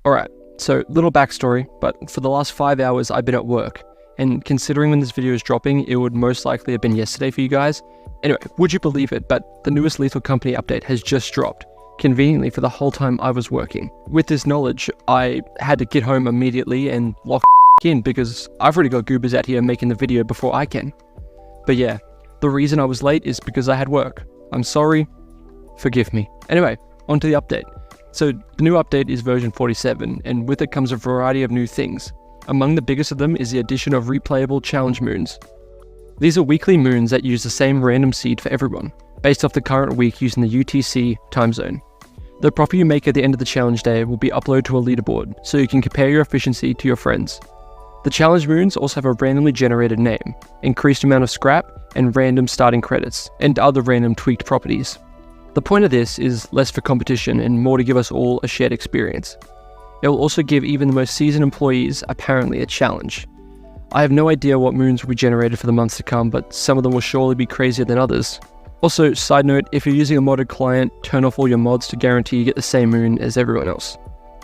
Alright, so little backstory, but for the last 5 hours I've been at work, and considering when this video is dropping, it would most likely have been yesterday for you guys. Anyway, would you believe it, but the newest Lethal Company update has just dropped, conveniently for the whole time I was working. With this knowledge, I had to get home immediately and lock in because I've already got goobers out here making the video before I can. But yeah, the reason I was late is because I had work. I'm sorry, forgive me. Anyway, on to the update. So the new update is version 47, and with it comes a variety of new things. Among the biggest of them is the addition of replayable challenge moons. These are weekly moons that use the same random seed for everyone, based off the current week using the UTC time zone. The profit you make at the end of the challenge day will be uploaded to a leaderboard, so you can compare your efficiency to your friends. The challenge moons also have a randomly generated name, increased amount of scrap, and random starting credits, and other random tweaked properties. The point of this is less for competition and more to give us all a shared experience. It will also give even the most seasoned employees, apparently, a challenge. I have no idea what moons will be generated for the months to come, but some of them will surely be crazier than others. Also, side note, if you're using a modded client, turn off all your mods to guarantee you get the same moon as everyone else.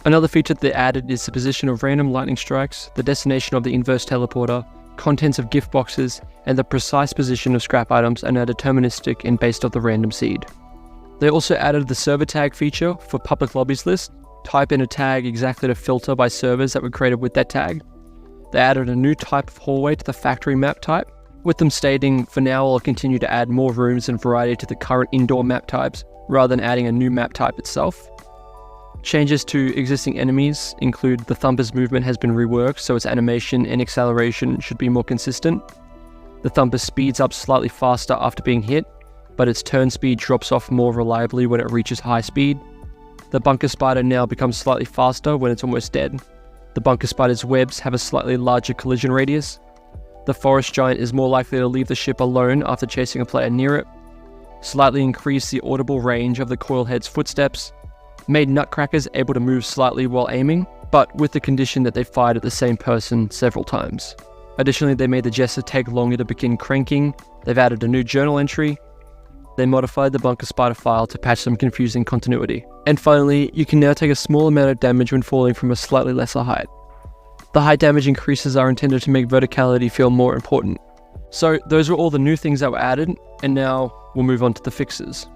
Another feature that they added is the position of random lightning strikes, the destination of the inverse teleporter, contents of gift boxes, and the precise position of scrap items are now deterministic and based off the random seed. They also added the server tag feature for public lobbies list. Type in a tag exactly to filter by servers that were created with that tag. They added a new type of hallway to the factory map type, with them stating, for now I'll continue to add more rooms and variety to the current indoor map types, rather than adding a new map type itself. Changes to existing enemies include the Thumper's movement has been reworked so its animation and acceleration should be more consistent. The Thumper speeds up slightly faster after being hit, but its turn speed drops off more reliably when it reaches high speed. The Bunker Spider now becomes slightly faster when it's almost dead. The Bunker Spider's webs have a slightly larger collision radius. The Forest Giant is more likely to leave the ship alone after chasing a player near it. Slightly increased the audible range of the Coilhead's footsteps. Made Nutcrackers able to move slightly while aiming, but with the condition that they fired at the same person several times. Additionally, they made the Jester take longer to begin cranking. They've added a new journal entry. They modified the Bunker Spider file to patch some confusing continuity. And finally, you can now take a small amount of damage when falling from a slightly lesser height. The height damage increases are intended to make verticality feel more important. So those were all the new things that were added, and now we'll move on to the fixes.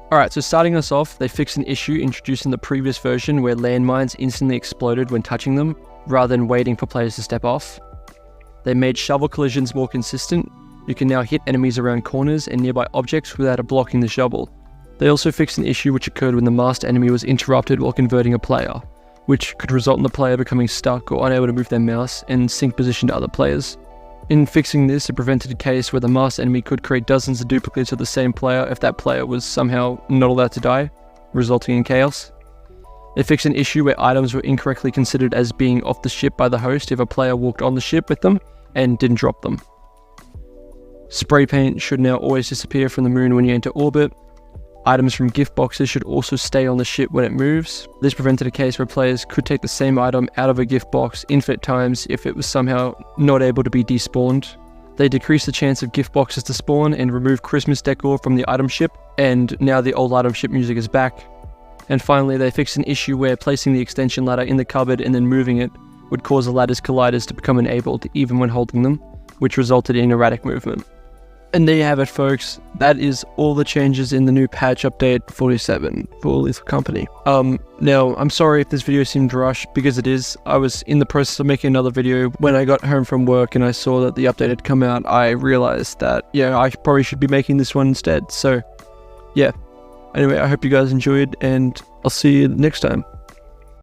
Alright, so starting us off, they fixed an issue introduced in the previous version where landmines instantly exploded when touching them, rather than waiting for players to step off. They made shovel collisions more consistent. You can now hit enemies around corners and nearby objects without it blocking the shovel. They also fixed an issue which occurred when the masked enemy was interrupted while converting a player, which could result in the player becoming stuck or unable to move their mouse and sync position to other players. In fixing this, it prevented a case where the masked enemy could create dozens of duplicates of the same player if that player was somehow not allowed to die, resulting in chaos. They fixed an issue where items were incorrectly considered as being off the ship by the host if a player walked on the ship with them and didn't drop them. Spray paint should now always disappear from the moon when you enter orbit. Items from gift boxes should also stay on the ship when it moves. This prevented a case where players could take the same item out of a gift box infinite times if it was somehow not able to be despawned. They decreased the chance of gift boxes to spawn and removed Christmas decor from the item ship, and now the old item ship music is back. And finally, they fixed an issue where placing the extension ladder in the cupboard and then moving it would cause the ladder's colliders to become enabled even when holding them, which resulted in erratic movement. And there you have it, folks. That is all the changes in the new patch update 47 for Lethal Company. Now, I'm sorry if this video seemed rushed, because it is. I was in the process of making another video. When I got home from work and I saw that the update had come out, I realized that, yeah, I probably should be making this one instead. So, yeah. Anyway, I hope you guys enjoyed, and I'll see you next time.